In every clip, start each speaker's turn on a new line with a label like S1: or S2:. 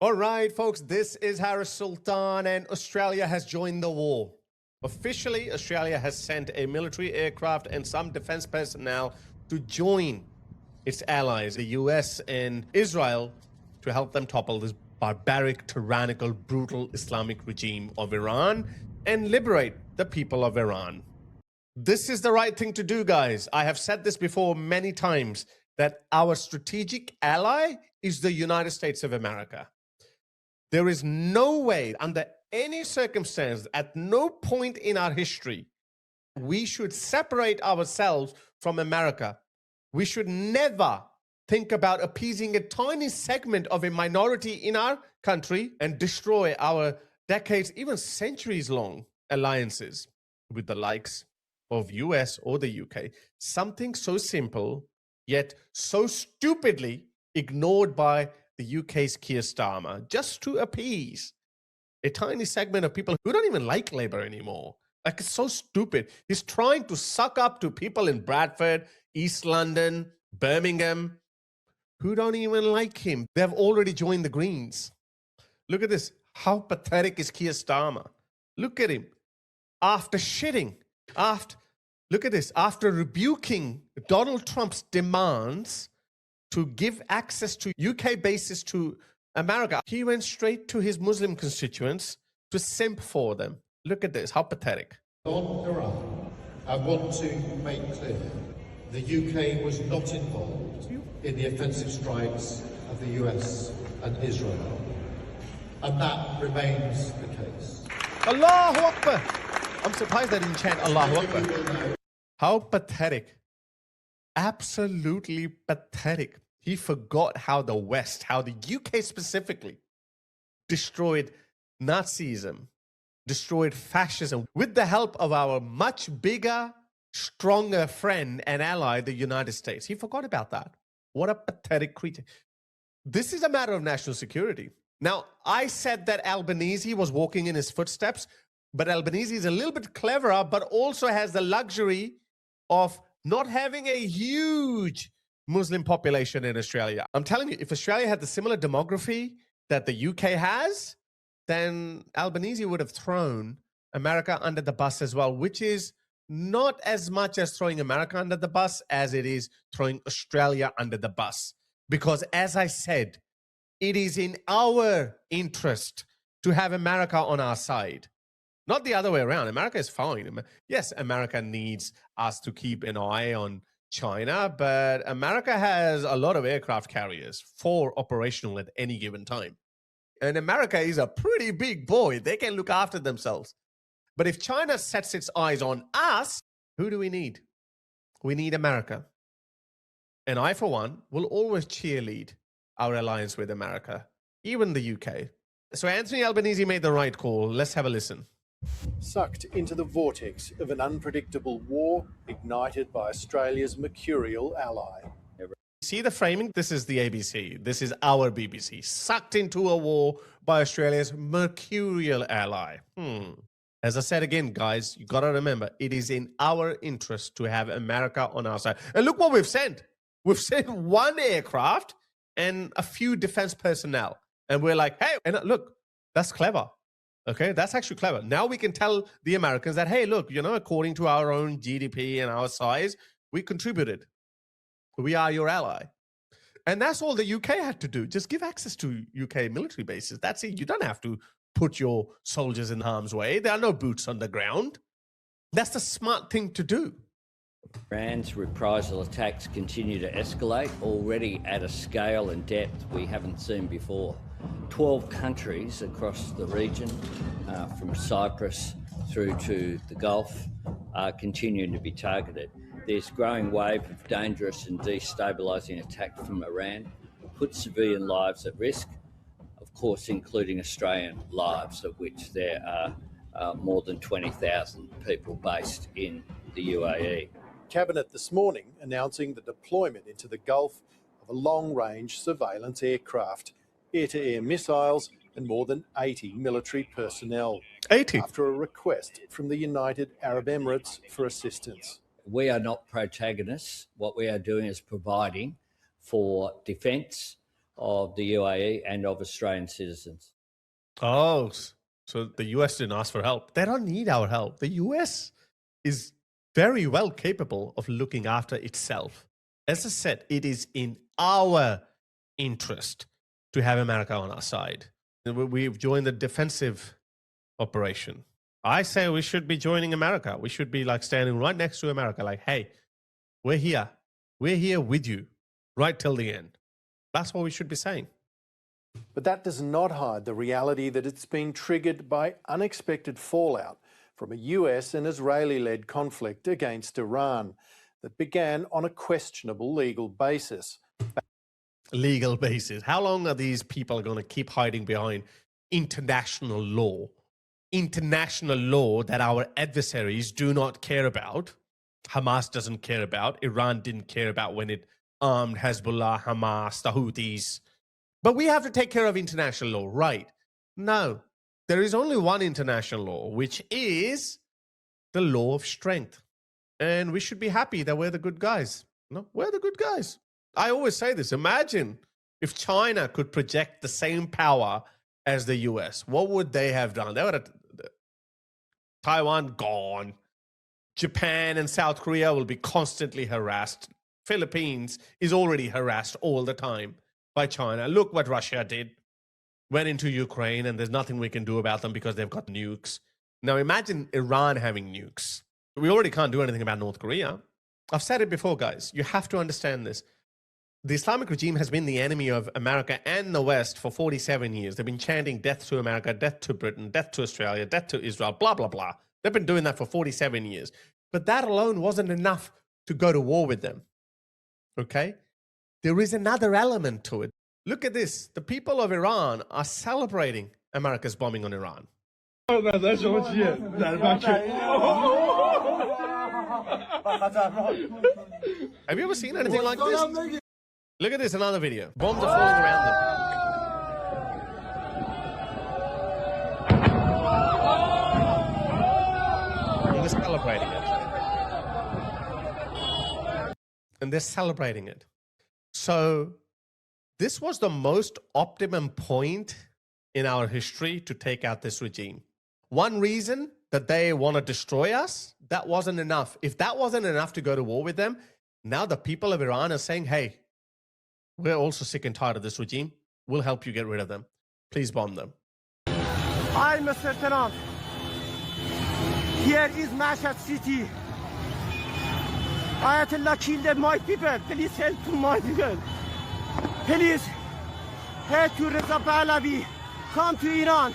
S1: All right, folks, this is Harris Sultan, and Australia has joined the war. Officially, Australia has sent a military aircraft and some defense personnel to join its allies, the US and Israel, to help them topple this barbaric, tyrannical, brutal Islamic regime of Iran and liberate the people of Iran. This is the right thing to do, guys. I have said this before many times, that our strategic ally is the United States of America. There is no way, under any circumstance, at no point in our history, we should separate ourselves from America. We should never think about appeasing a tiny segment of a minority in our country and destroy our decades, even centuries-long alliances with the likes of US or the UK. Something so simple, yet so stupidly ignored by the UK's Keir Starmer, just to appease a tiny segment of people who don't even like Labour anymore. Like, it's so stupid. He's trying to suck up to people in Bradford, East London, Birmingham, who don't even like him. They've already joined the Greens. Look at this. How pathetic is Keir Starmer? Look at him. After look at this. After rebuking Donald Trump's demands to give access to UK bases to America, he went straight to his Muslim constituents to simp for them. Look at this, how pathetic.
S2: On Iran, I want to make clear the UK was not involved in the offensive strikes of the US and Israel, and that remains the case.
S1: Allahu Akbar! I'm surprised I didn't chant Allahu Akbar. How pathetic. Absolutely pathetic. He forgot how the West, how the UK specifically, destroyed Nazism, destroyed fascism with the help of our much bigger, stronger friend and ally, the United States. He forgot about that. What a pathetic creature. This is a matter of national security. Now, I said that Albanese was walking in his footsteps, but Albanese is a little bit cleverer, but also has the luxury of not having a huge Muslim population in Australia. I'm telling you, if Australia had the similar demography that the UK has, then Albanese would have thrown America under the bus as well, which is not as much as throwing America under the bus as it is throwing Australia under the bus. Because as I said, it is in our interest to have America on our side. Not the other way around. America is fine. Yes, America needs us to keep an eye on China, but America has a lot of aircraft carriers, 4 operational at any given time. And America is a pretty big boy. They can look after themselves. But if China sets its eyes on us, who do we need? We need America. And I, for one, will always cheerlead our alliance with America, even the UK. So Anthony Albanese made the right call. Let's have a listen.
S3: Sucked into the vortex of an unpredictable war ignited by Australia's mercurial ally.
S1: See the framing? This is the ABC. This is our BBC. Sucked into a war by Australia's mercurial ally. As I said again, guys, you got to remember, it is in our interest to have America on our side. And look what we've sent. We've sent 1 aircraft and a few defense personnel. And we're like, hey, and look, that's clever. Okay, that's actually clever. Now we can tell the Americans that, hey, look, according to our own GDP and our size, we contributed. We are your ally. And that's all the UK had to do. Just give access to UK military bases. That's it. You don't have to put your soldiers in harm's way. There are no boots on the ground. That's the smart thing to do.
S4: Iran's reprisal attacks continue to escalate, already at a scale and depth we haven't seen before. 12 countries across the region, from Cyprus through to the Gulf, are continuing to be targeted. This growing wave of dangerous and destabilising attacks from Iran puts civilian lives at risk, of course including Australian lives, of which there are more than 20,000 people based in the UAE.
S3: Cabinet this morning announcing the deployment into the Gulf of a long-range surveillance aircraft, air-to-air missiles and more than 80 military personnel.
S1: 80?
S3: After a request from the United Arab Emirates for assistance.
S4: We are not protagonists. What we are doing is providing for defence of the UAE and of Australian citizens.
S1: Oh, so the US didn't ask for help. They don't need our help. The US is very well capable of looking after itself. As I said, it is in our interest to have America on our side. We've joined the defensive operation. I say we should be joining America. We should be like standing right next to America, like, hey, we're here. We're here with you right till the end. That's what we should be saying.
S3: But that does not hide the reality that it's been triggered by unexpected fallout from a US and Israeli-led conflict against Iran that began on a questionable legal basis.
S1: Legal basis. How long are these people going to keep hiding behind international law? International law that our adversaries do not care about. Hamas doesn't care about. Iran didn't care about when it armed Hezbollah, Hamas, the Houthis. But we have to take care of international law, right? No. There is only one international law, which is the law of strength. And we should be happy that we're the good guys. No, we're the good guys. I always say this. Imagine if China could project the same power as the US. What would they have done? They would have Taiwan gone. Japan and South Korea will be constantly harassed. Philippines is already harassed all the time by China. Look what Russia did. Went into Ukraine, and there's nothing we can do about them because they've got nukes. Now imagine Iran having nukes. We already can't do anything about North Korea. I've said it before, guys. You have to understand this. The Islamic regime has been the enemy of America and the West for 47 years. They've been chanting death to America, death to Britain, death to Australia, death to Israel, blah, blah, blah. They've been doing that for 47 years. But that alone wasn't enough to go to war with them. Okay? There is another element to it. Look at this. The people of Iran are celebrating America's bombing on Iran. Have you ever seen anything like this? Look at this, another video. Bombs are falling around them. And they're celebrating it. And they're celebrating it. So this was the most optimum point in our history to take out this regime. One reason that they want to destroy us, that wasn't enough. If that wasn't enough to go to war with them, now the people of Iran are saying, hey, we're also sick and tired of this regime. We'll help you get rid of them. Please bomb them.
S5: Hi, Mr. Trump. Here is Mashhad City. Ayatollah killed my people. Please help to my people. Please head to Reza Pahlavi. Come to Iran.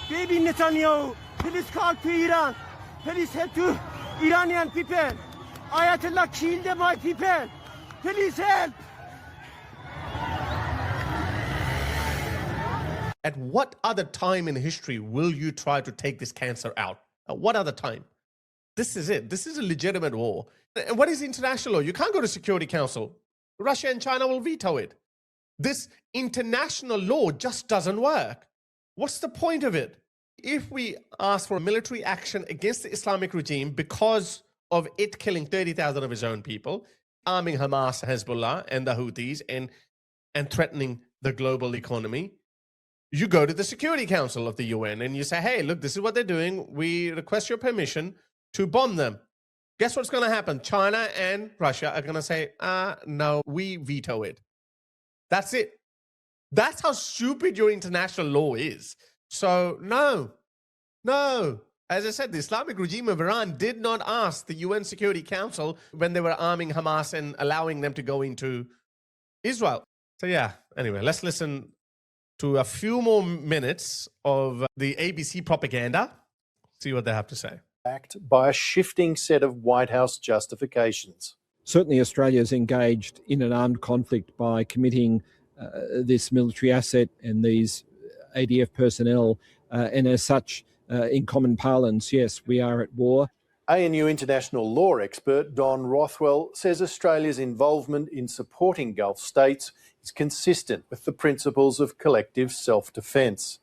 S5: Baby Netanyahu, please call to Iran. Please help to Iranian people. Ayatollah killed my people. Please help.
S1: At what other time in history will you try to take this cancer out? At what other time? This is it. This is a legitimate war. And what is international law? You can't go to Security Council. Russia and China will veto it. This international law just doesn't work. What's the point of it? If we ask for military action against the Islamic regime because of it killing 30,000 of its own people, arming Hamas, Hezbollah, and the Houthis, and threatening the global economy, you go to the Security Council of the UN and you say, hey, look, this is what they're doing. We request your permission to bomb them. Guess what's going to happen? China and Russia are going to say, no, we veto it. That's it. That's how stupid your international law is. So, no. As I said, the Islamic regime of Iran did not ask the UN Security Council when they were arming Hamas and allowing them to go into Israel. So, yeah, anyway, let's listen to a few more minutes of the ABC propaganda, see what they have to say.
S3: Backed by a shifting set of White House justifications.
S6: Certainly Australia is engaged in an armed conflict by committing this military asset and these ADF personnel, and as such, in common parlance, yes, we are at war.
S3: ANU international law expert Don Rothwell says Australia's involvement in supporting Gulf states is consistent with the principles of collective self-defence.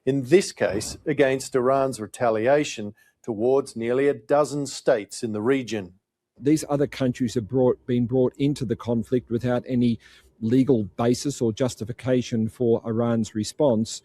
S3: In this case, against Iran's retaliation towards nearly a dozen states in the region.
S6: These other countries have been brought into the conflict without any legal basis or justification for Iran's response,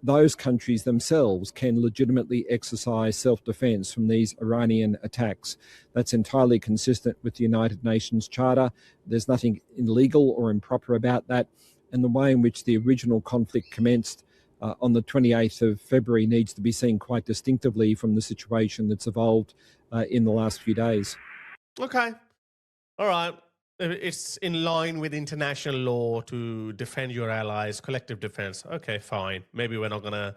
S6: those countries themselves can legitimately exercise self-defense from these Iranian attacks. That's entirely consistent with the United Nations Charter. There's nothing illegal or improper about that. And the way in which the original conflict commenced on the 28th of February needs to be seen quite distinctively from the situation that's evolved in the last few days.
S1: Okay. All right. It's in line with international law to defend your allies, collective defense. Okay, fine. Maybe we're not going to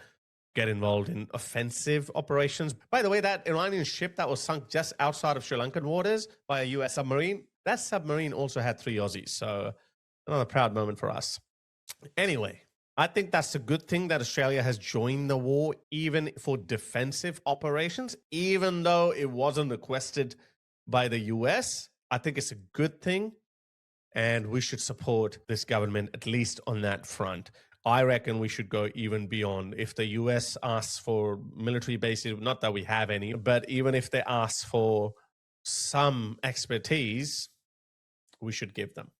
S1: get involved in offensive operations. By the way, that Iranian ship that was sunk just outside of Sri Lankan waters by a US submarine, that submarine also had 3 Aussies. So another proud moment for us. Anyway, I think that's a good thing that Australia has joined the war, even for defensive operations, even though it wasn't requested by the US. I think it's a good thing, and we should support this government, at least on that front. I reckon we should go even beyond. If the US asks for military bases, not that we have any, but even if they ask for some expertise, we should give them.